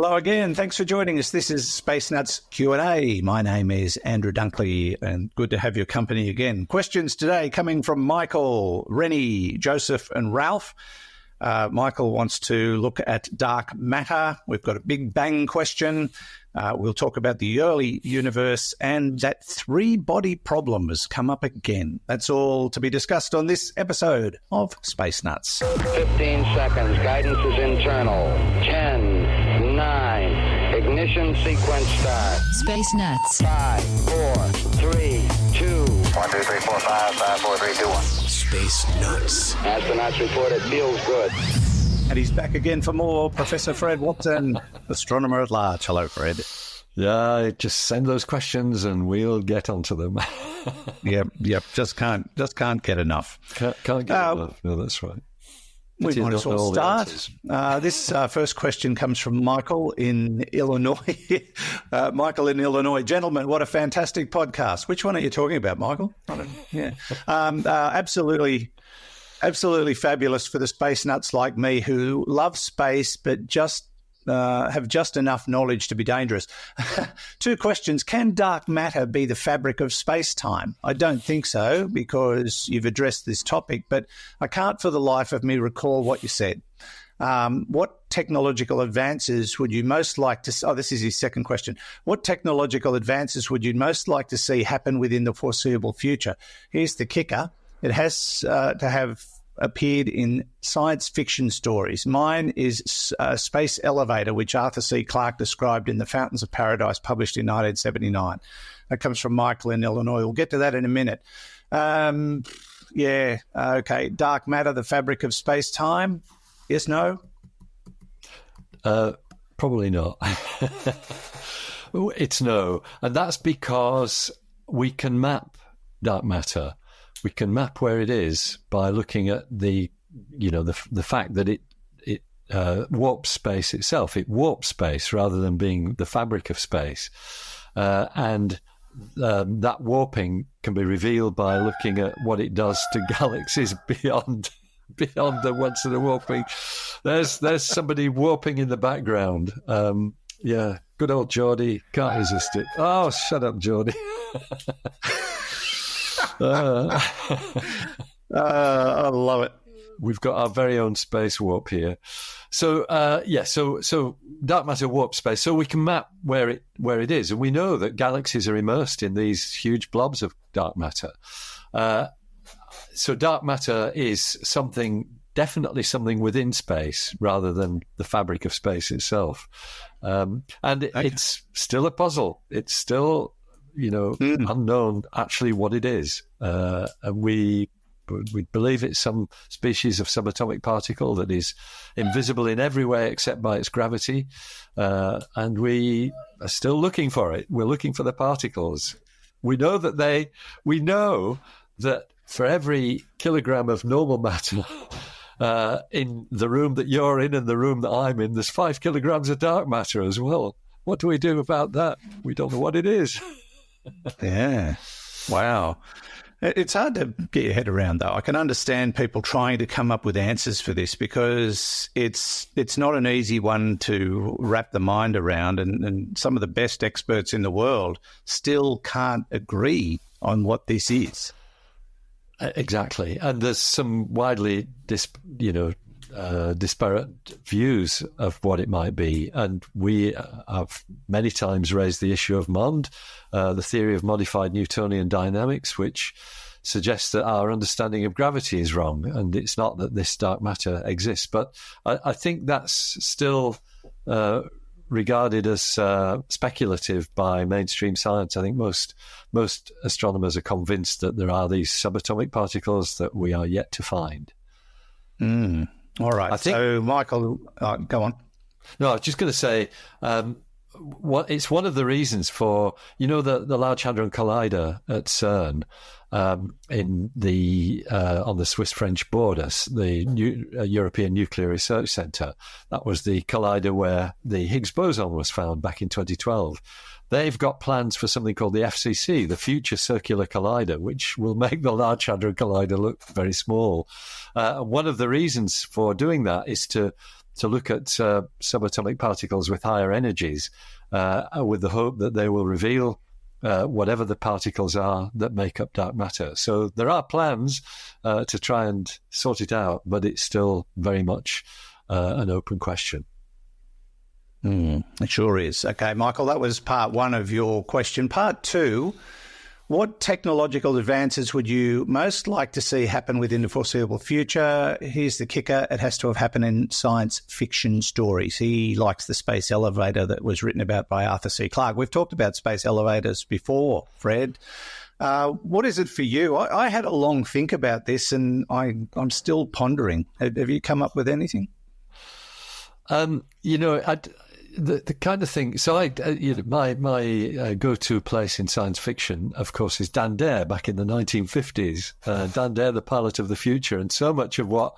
Hello again. Thanks for joining us. This is Space Nuts Q&A. My name is Andrew Dunkley, and good to have your company again. Questions today coming from Michael, Rennie, Joseph, and Ralph. Michael wants to look at dark matter. We've got a big bang question. We'll talk about the early universe, and that three-body problem has come up again. That's all to be discussed on this episode of Space Nuts. 15 seconds. Guidance is internal. 10, 9. Ignition sequence start. Space Nuts. 5, 4, 3, 2. 1, 2, 3, 4, 5, 5, 4, 3, 2, 1. Space Nuts. Astronauts report it feels good. And he's back again for more. Professor Fred Watson, astronomer at large. Hello, Fred. Yeah, just send those questions and we'll get onto them. Yep. Just can't get enough. Can't get enough. No, that's right. We might as well start. This first question comes from Michael in Illinois. Michael in Illinois. Gentlemen, what a fantastic podcast. Which one are you talking about, Michael? Absolutely fabulous for the space nuts like me who love space but just have just enough knowledge to be dangerous. Two questions. Can dark matter be the fabric of space-time? I don't think so, because you've addressed this topic, but I can't for the life of me recall what you said. What technological advances would you most like to see? Oh, this is his second question. What technological advances would you most like to see happen within the foreseeable future? Here's the kicker. It has to have appeared in science fiction stories. Mine is Space Elevator, which Arthur C. Clarke described in The Fountains of Paradise, published in 1979. That comes from Michael in Illinois. We'll get to that in a minute. Okay. Dark matter, the fabric of space-time? Yes, no? Probably not. It's no. And that's because we can map dark matter. We can map where it is by looking at the fact that it warps space itself. It warps space rather than being the fabric of space. And that warping can be revealed by looking at what it does to galaxies beyond the ones that are warping. There's somebody warping in the background. Good old Geordie. Can't resist it. Oh, shut up, Geordie. I love it. We've got our very own space warp here. So dark matter warps space, so we can map where it is, and we know that galaxies are immersed in these huge blobs of dark matter. So dark matter is definitely something within space rather than the fabric of space itself. It's still a puzzle. It's still unknown actually what it is. And we believe it's some species of subatomic particle that is invisible in every way except by its gravity. And we are still looking for it. We're looking for the particles. We know that for every kilogram of normal matter in the room that you're in and the room that I'm in, there's 5 kilograms of dark matter as well. What do we do about that? We don't know what it is. Yeah. Wow. It's hard to get your head around, though. I can understand people trying to come up with answers for this because it's not an easy one to wrap the mind around, and some of the best experts in the world still can't agree on what this is. Exactly. And there's some widely disparate views of what it might be. And we have many times raised the issue of MOND, the theory of modified Newtonian dynamics, which suggests that our understanding of gravity is wrong, and it's not that this dark matter exists. But I think that's still regarded as speculative by mainstream science. I think most astronomers are convinced that there are these subatomic particles that we are yet to find. All right. So, Michael, go on. No, I was just going to say, it's one of the reasons for, the Large Hadron Collider at CERN in the on the Swiss-French border, the European Nuclear Research Centre. That was the collider where the Higgs boson was found back in 2012. They've got plans for something called the FCC, the Future Circular Collider, which will make the Large Hadron Collider look very small. One of the reasons for doing that is to look at subatomic particles with higher energies, with the hope that they will reveal whatever the particles are that make up dark matter. So there are plans to try and sort it out, but it's still very much an open question. It sure is. Okay, Michael, that was part one of your question. Part two, what technological advances would you most like to see happen within the foreseeable future? Here's the kicker. It has to have happened in science fiction stories. He likes the space elevator that was written about by Arthur C. Clarke. We've talked about space elevators before, Fred. What is it for you? I had a long think about this, and I'm still pondering. Have you come up with anything? The kind of thing. So my go-to place in science fiction, of course, is Dan Dare back in the 1950s. Dan Dare, the pilot of the future, and so much of what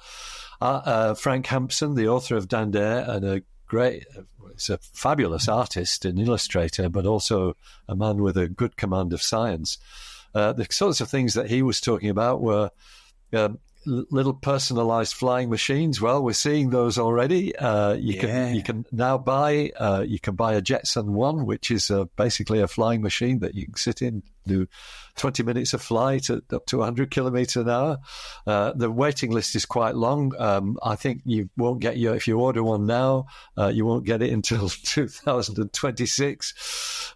Frank Hampson, the author of Dan Dare, and he's a fabulous artist and illustrator, but also a man with a good command of science. The sorts of things that he was talking about were little personalized flying machines. Well, we're seeing those already. You can now buy a Jetson 1, which is basically a flying machine that you can sit in, do 20 minutes of flight at up to 100 kilometers an hour. The waiting list is quite long. I think you won't get if you order one now, you won't get it until 2026.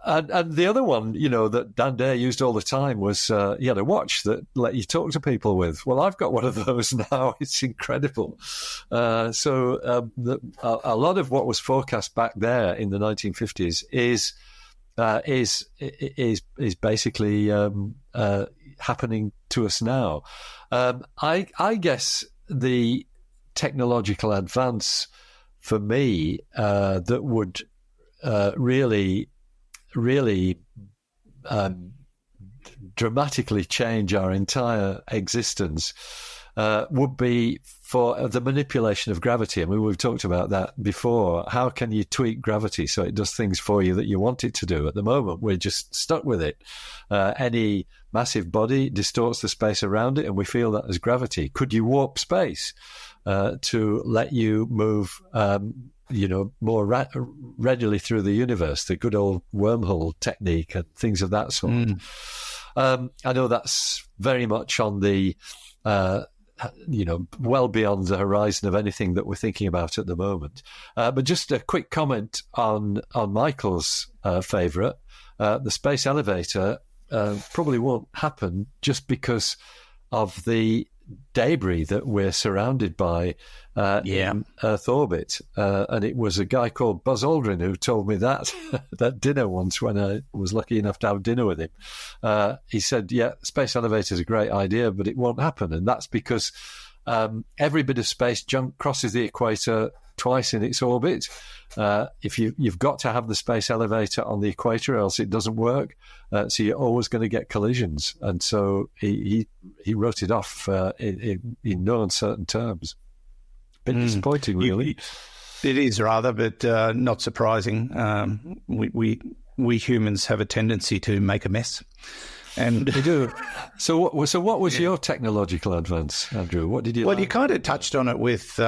And the other one, that Dan Dare used all the time was he had a watch that let you talk to people with. Well, I've got one of those now. It's incredible. So a lot of what was forecast back there in the 1950s is basically happening to us now. I guess the technological advance for me that would really dramatically change our entire existence would be for the manipulation of gravity. I mean, we've talked about that before. How can you tweak gravity so it does things for you that you want it to do? At the moment, we're just stuck with it. Any massive body distorts the space around it, and we feel that as gravity. Could you warp space to let you move more readily through the universe, the good old wormhole technique and things of that sort. I know that's very much on the, well beyond the horizon of anything that we're thinking about at the moment. But just a quick comment on Michael's favourite, the space elevator probably won't happen just because of the debris that we're surrounded by in Earth orbit. And it was a guy called Buzz Aldrin who told me that at dinner once when I was lucky enough to have dinner with him. He said, space elevator is a great idea, but it won't happen. And that's because every bit of space junk crosses the equator twice in its orbit. If you've got to have the space elevator on the equator, else it doesn't work. So you're always going to get collisions. And so he wrote it off in no uncertain terms. Bit disappointing, really. It is rather, but not surprising. We humans have a tendency to make a mess. And we do. So what was your technological advance, Andrew? What did you you kind of touched on it with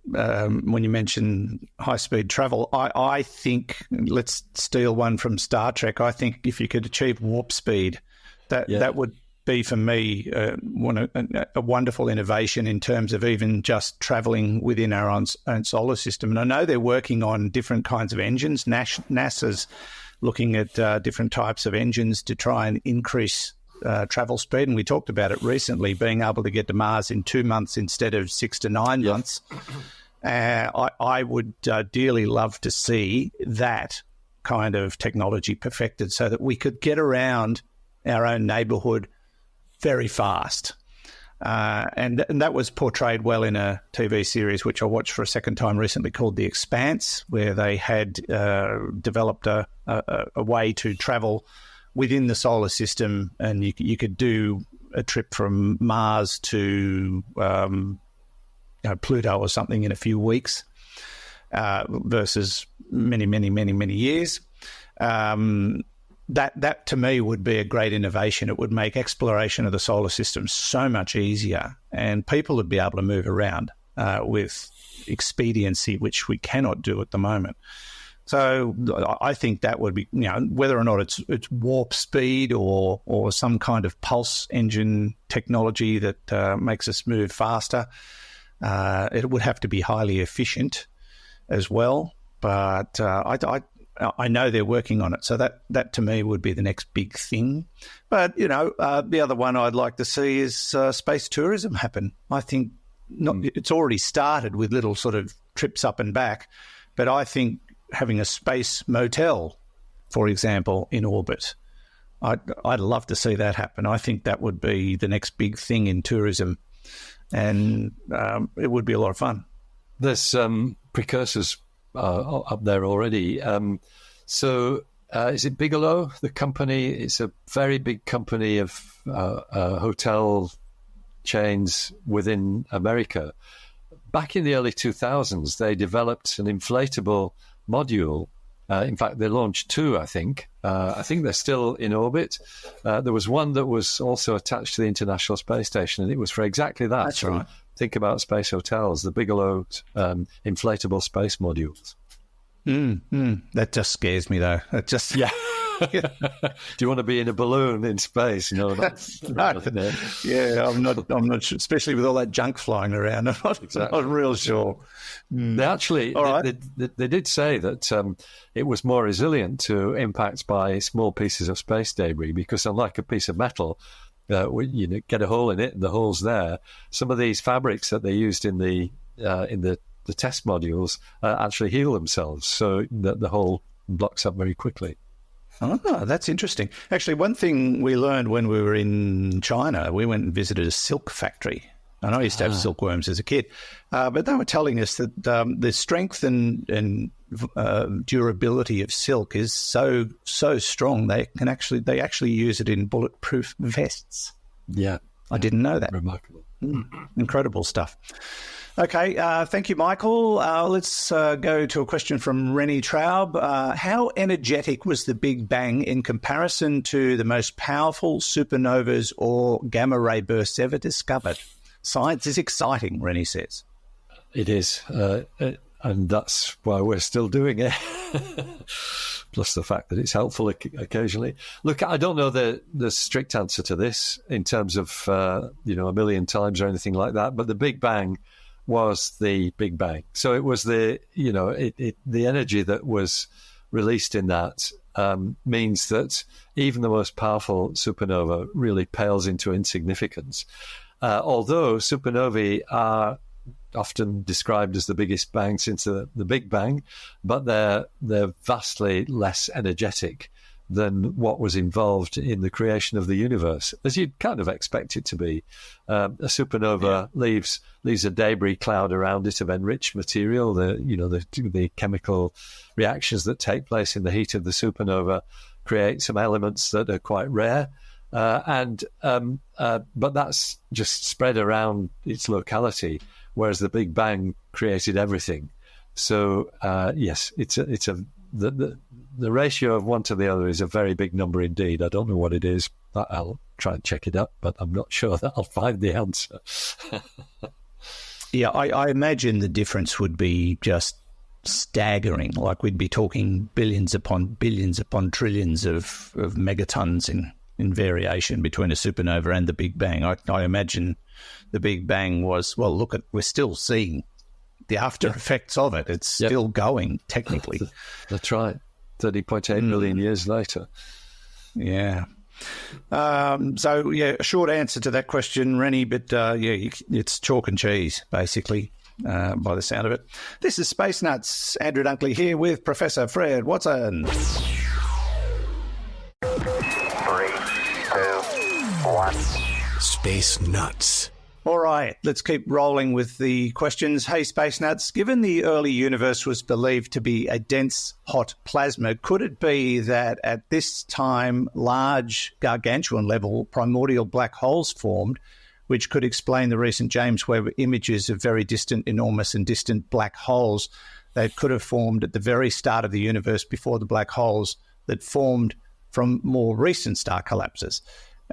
when you mentioned high-speed travel. I think, let's steal one from Star Trek, I think if you could achieve warp speed, that would be, for me, a wonderful innovation in terms of even just travelling within our own solar system. And I know they're working on different kinds of engines. NASA's looking at different types of engines to try and increase travel speed. And we talked about it recently, being able to get to Mars in 2 months instead of 6 to 9 months. I would dearly love to see that kind of technology perfected so that we could get around our own neighbourhood very fast. And that was portrayed well in a TV series which I watched for a second time recently called The Expanse, where they had developed a way to travel within the solar system, and you could do a trip from Mars to Pluto or something in a few weeks versus many years. That to me would be a great innovation. It would make exploration of the solar system so much easier, and people would be able to move around with expediency, which we cannot do at the moment. So I think that would be, whether or not it's warp speed or some kind of pulse engine technology that makes us move faster, it would have to be highly efficient as well. But I know they're working on it, so that to me would be the next big thing. But the other one I'd like to see is space tourism happen. I think it's already started with little sort of trips up and back, but I think having a space motel, for example, in orbit, I'd love to see that happen. I think that would be the next big thing in tourism, and it would be a lot of fun. There's precursors up there already. Is it Bigelow, the company? It's a very big company of hotel chains within America. Back in the early 2000s, they developed an inflatable module. In fact, they launched two, I think. I think they're still in orbit. There was one that was also attached to the International Space Station, and it was for exactly that. That's right. Think about space hotels, the Bigelow inflatable space modules. That just scares me, though. It just Do you want to be in a balloon in space? No. Yeah, I'm not sure, especially with all that junk flying around. I'm not real sure. They actually, they did say that it was more resilient to impacts by small pieces of space debris, because unlike a piece of metal, get a hole in it and the hole's there. Some of these fabrics that they used in the test modules actually heal themselves, so that the hole blocks up very quickly. Oh, that's interesting. Actually, one thing we learned when we were in China, we went and visited a silk factory. And I used to have silkworms as a kid, but they were telling us that the strength and durability of silk is so strong they actually use it in bulletproof vests. Yeah, I didn't know that. Remarkable, incredible stuff. Okay, thank you, Michael. Let's go to a question from Rennie Traub. How energetic was the Big Bang in comparison to the most powerful supernovas or gamma ray bursts ever discovered? Science is exciting, Rennie says. It is, and that's why we're still doing it. Plus the fact that it's helpful occasionally. Look, I don't know the strict answer to this in terms of a million times or anything like that, but the Big Bang was the Big Bang. So it was the energy that was released in that means that even the most powerful supernova really pales into insignificance. Although supernovae are often described as the biggest bang since the Big Bang, but they're vastly less energetic than what was involved in the creation of the universe, as you'd kind of expect it to be. A supernova leaves a debris cloud around it of enriched material. The chemical reactions that take place in the heat of the supernova create some elements that are quite rare. But that's just spread around its locality, whereas the Big Bang created everything. So yes, the ratio of one to the other is a very big number indeed. I don't know what it is. I'll try and check it up, but I'm not sure that I'll find the answer. Yeah, I imagine the difference would be just staggering. Like we'd be talking billions upon trillions of megatons in variation between a supernova and the Big Bang. I imagine the Big Bang was, we're still seeing the after effects of it. It's still going, technically. That's right. 30.8 million years later. Yeah. A short answer to that question, Rennie, but it's chalk and cheese, basically, by the sound of it. This is Space Nuts. Andrew Dunkley here with Professor Fred Watson. 3, 2, 1. Space Nuts. All right, let's keep rolling with the questions. Hey, Space Nuts, given the early universe was believed to be a dense, hot plasma, could it be that at this time large, gargantuan level primordial black holes formed, which could explain the recent James Webb images of very distant, enormous and distant black holes that could have formed at the very start of the universe before the black holes that formed from more recent star collapses?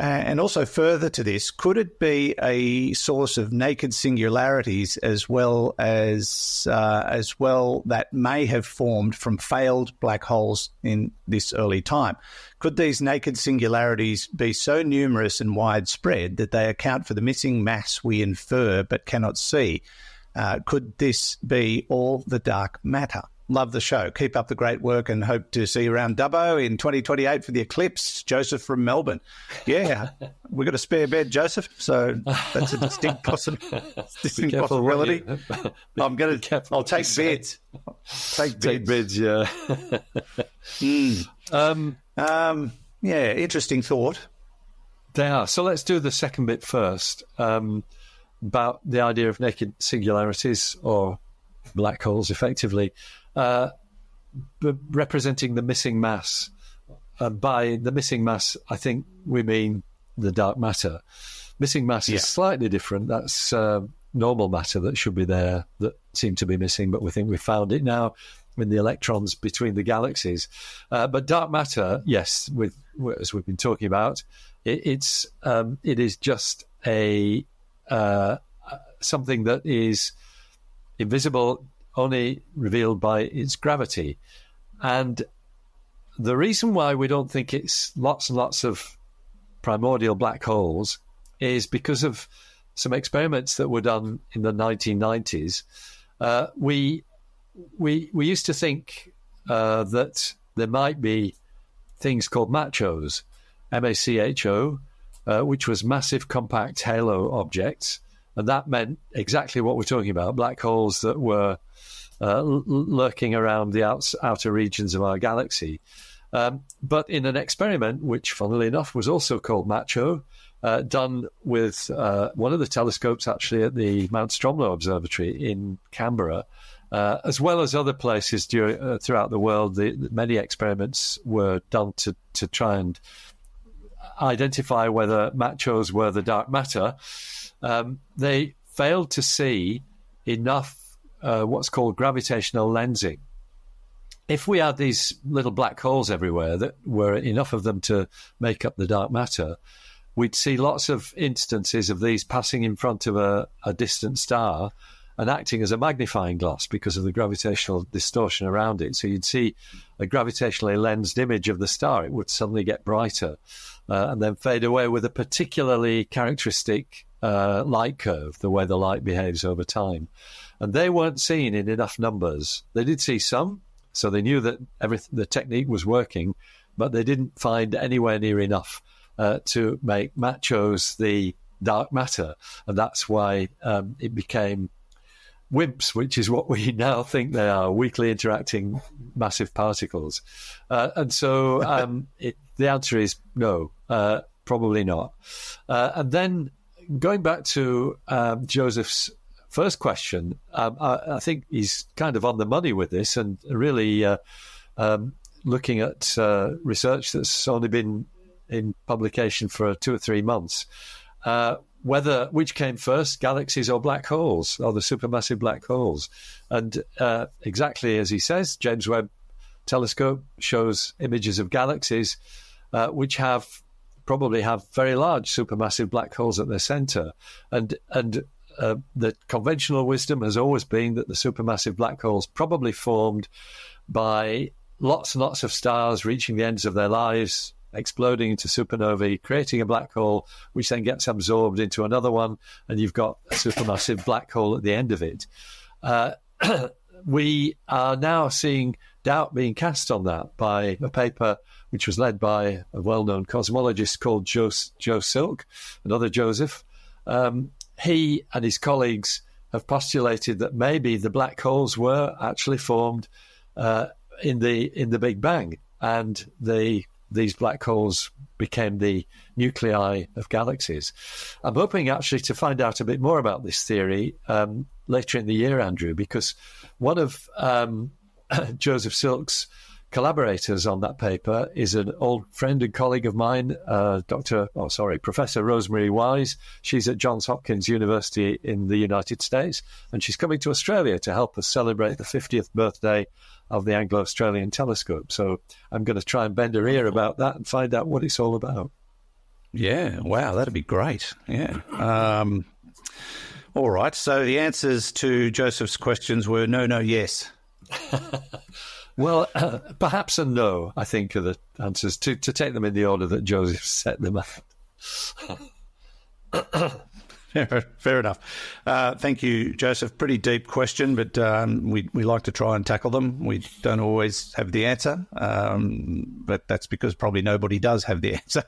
And also further to this, could it be a source of naked singularities as well that may have formed from failed black holes in this early time? Could these naked singularities be so numerous and widespread that they account for the missing mass we infer but cannot see? Could this be all the dark matter? Love the show. Keep up the great work and hope to see you around Dubbo in 2028 for the eclipse. Joseph from Melbourne. Yeah, we've got a spare bed, Joseph, so that's a distinct possibility. I'll take beds. Take beds, yeah. Yeah, interesting thought. They are. So let's do the second bit first, about the idea of naked singularities or black holes, effectively. Representing the missing mass. By the missing mass, I think we mean the dark matter. Missing mass is slightly different. That's normal matter that should be there that seemed to be missing, but we think we found it now in the electrons between the galaxies. But dark matter, yes, as we've been talking about, it is just a something that is invisible, only revealed by its gravity. And the reason why we don't think it's lots and lots of primordial black holes is because of some experiments that were done in the 1990s. We used to think that there might be things called MACHOs, MACHO, which was massive compact halo objects. And that meant exactly what we're talking about, black holes that were lurking around the outer regions of our galaxy. But in an experiment, which funnily enough was also called MACHO, done with one of the telescopes actually at the Mount Stromlo Observatory in Canberra, as well as other places throughout the world, many experiments were done to try and identify whether MACHOs were the dark matter. They failed to see enough what's called gravitational lensing. If we had these little black holes everywhere that were enough of them to make up the dark matter, we'd see lots of instances of these passing in front of a distant star and acting as a magnifying glass because of the gravitational distortion around it. So you'd see a gravitationally lensed image of the star. It would suddenly get brighter and then fade away with a particularly characteristic light curve, the way the light behaves over time. And they weren't seen in enough numbers. They did see some, so they knew that the technique was working, but they didn't find anywhere near enough to make MACHOs the dark matter. And that's why it became WIMPs, which is what we now think they are, weakly interacting massive particles. And so the answer is no, probably not. And then going back to Joseph's first question, I think he's kind of on the money with this and really looking at research that's only been in publication for 2 or 3 months. Which came first, galaxies or black holes, or the supermassive black holes. And exactly as he says, James Webb Telescope shows images of galaxies which probably have very large supermassive black holes at their center. And the conventional wisdom has always been that the supermassive black holes probably formed by lots and lots of stars reaching the ends of their lives, exploding into supernovae, creating a black hole, which then gets absorbed into another one, and you've got a supermassive black hole at the end of it. We are now seeing doubt being cast on that by a paper which was led by a well-known cosmologist called Joe Silk, another Joseph. He and his colleagues have postulated that maybe the black holes were actually formed in the Big Bang, and these black holes became the nuclei of galaxies. I'm hoping actually to find out a bit more about this theory later in the year, Andrew, because one of Joseph Silk's collaborators on that paper is an old friend and colleague of mine, Professor Rosemary Wise. She's at Johns Hopkins University in the United States, and she's coming to Australia to help us celebrate the 50th birthday of the Anglo-Australian telescope. So I'm going to try and bend her ear about that and find out what it's all about. Yeah, wow, that'd be great. Yeah. All right, so the answers to Joseph's questions were no, yes. Well, perhaps a no, I think, are the answers, to take them in the order that Joseph set them out. Fair enough. Thank you, Joseph. Pretty deep question, but we like to try and tackle them. We don't always have the answer, but that's because probably nobody does have the answer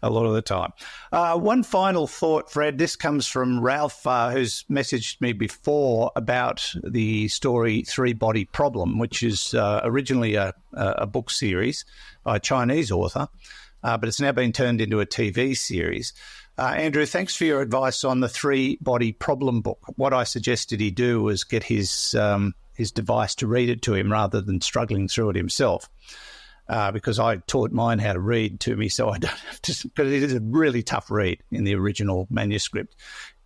a lot of the time. One final thought, Fred. This comes from Ralph, who's messaged me before about the story Three-Body Problem, which is originally a book series by a Chinese author, but it's now been turned into a TV series. Andrew, thanks for your advice on the Three-Body Problem book. What I suggested he do was get his device to read it to him rather than struggling through it himself, because I taught mine how to read to me, so I don't have to, because it is a really tough read in the original manuscript.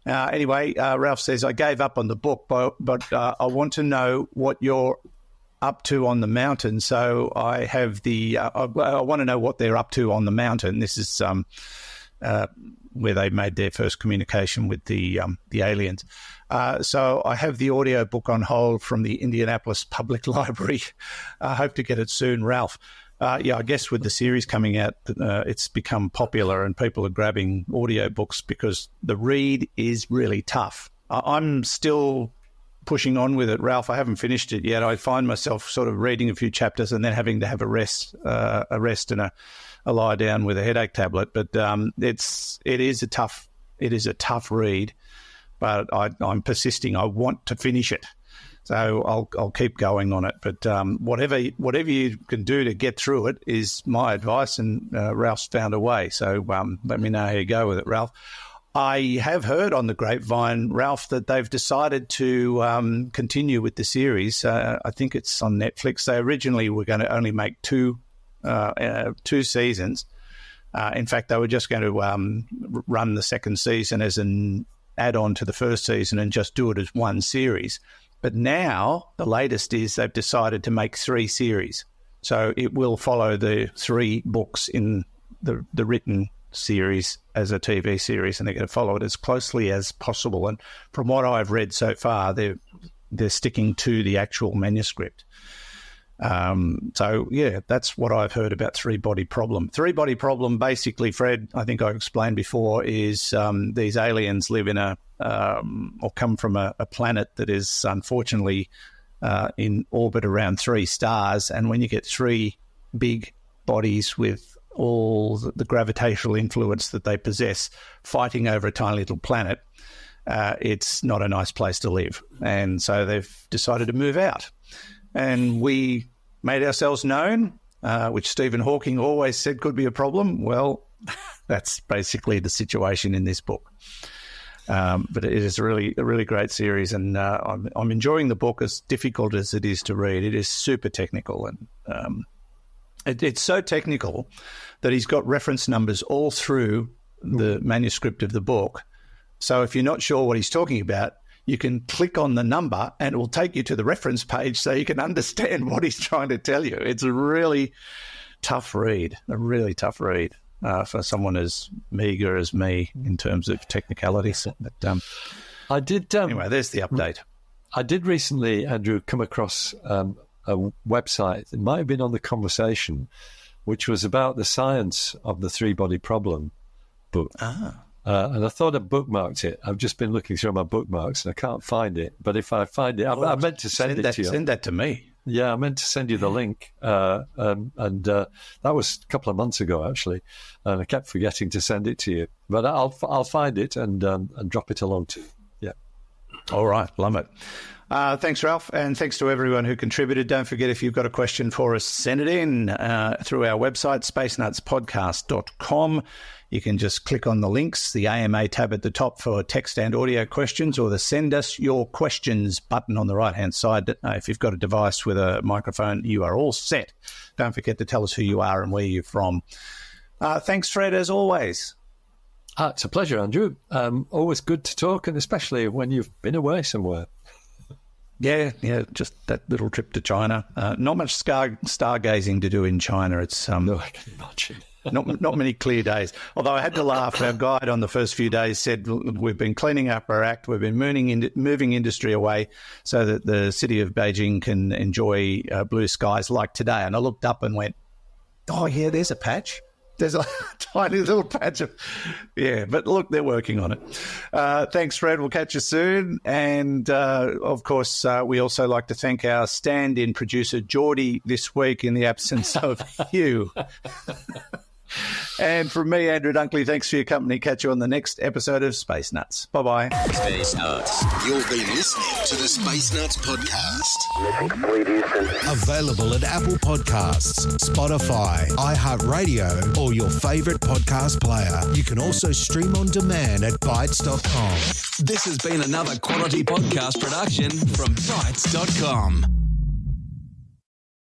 Anyway, Ralph says, I gave up on the book, but I want to know what you're up to on the mountain. So I have I want to know what they're up to on the mountain. This is where they made their first communication with the aliens. So I have the audio book on hold from the Indianapolis Public Library. I hope to get it soon, Ralph. I guess with the series coming out, it's become popular and people are grabbing audio books because the read is really tough. I'm still pushing on with it, Ralph. I haven't finished it yet. I find myself sort of reading a few chapters and then having to have a rest and a lie down with a headache tablet, but it is a tough read. But I'm persisting. I want to finish it, so I'll keep going on it. But whatever you can do to get through it is my advice. And Ralph's found a way. So let me know how you go with it, Ralph. I have heard on the grapevine, Ralph, that they've decided to continue with the series. I think it's on Netflix. They originally were going to only make two seasons. In fact, they were just going to run the second season as an add-on to the first season and just do it as one series. But now the latest is they've decided to make 3 series. So it will follow the 3 books in the written series as a TV series, and they're going to follow it as closely as possible. And from what I've read so far, they're sticking to the actual manuscript. So yeah, that's what I've heard about Three-Body Problem. Three-Body Problem, basically, Fred, I think I explained before, is these aliens live in or come from a planet that is unfortunately in orbit around 3 stars. And when you get 3 big bodies with all the gravitational influence that they possess fighting over a tiny little planet, it's not a nice place to live. And so they've decided to move out. And we made ourselves known, which Stephen Hawking always said could be a problem. Well, that's basically the situation in this book. But it is a really great series, and I'm enjoying the book, as difficult as it is to read. It is super technical, and it's so technical that he's got reference numbers all through the manuscript of the book. So if you're not sure what he's talking about, you can click on the number and it will take you to the reference page so you can understand what he's trying to tell you. It's a really tough read, for someone as meagre as me in terms of technicalities. But, I did. Anyway, there's the update. I did recently, Andrew, come across a website. It might have been on The Conversation, which was about the science of the Three-Body Problem book. And I thought I bookmarked it. I've just been looking through my bookmarks and I can't find it. But if I find it, I meant to send it to you. Send that to me. Yeah, I meant to send you the link. And that was a couple of months ago, actually. And I kept forgetting to send it to you. But I'll find it and drop it along to you. Yeah. All right. Love it. Thanks, Ralph, and thanks to everyone who contributed. Don't forget, if you've got a question for us, send it in through our website, spacenutspodcast.com. You can just click on the links, the AMA tab at the top for text and audio questions, or the Send Us Your Questions button on the right-hand side. If you've got a device with a microphone, you are all set. Don't forget to tell us who you are and where you're from. Thanks, Fred, as always. It's a pleasure, Andrew. Always good to talk, and especially when you've been away somewhere. Yeah, just that little trip to China. Not much stargazing to do in China. It's no, I can imagine. Not many clear days. Although I had to laugh. Our guide on the first few days said, we've been cleaning up our act. We've been moving industry away so that the city of Beijing can enjoy blue skies like today. And I looked up and went, oh, yeah, there's a patch. There's a tiny little patch of, yeah, but look, they're working on it. Thanks, Fred. We'll catch you soon. And, of course, we also like to thank our stand-in producer, Geordie, this week in the absence of Hugh. And from me, Andrew Dunkley, thanks for your company. Catch you on the next episode of Space Nuts. Bye-bye. Space Nuts. You've been listening to the Space Nuts podcast. Mission complete, Houston. Available at Apple Podcasts, Spotify, iHeartRadio, or your favourite podcast player. You can also stream on demand at Bytes.com. This has been another quality podcast production from Bytes.com.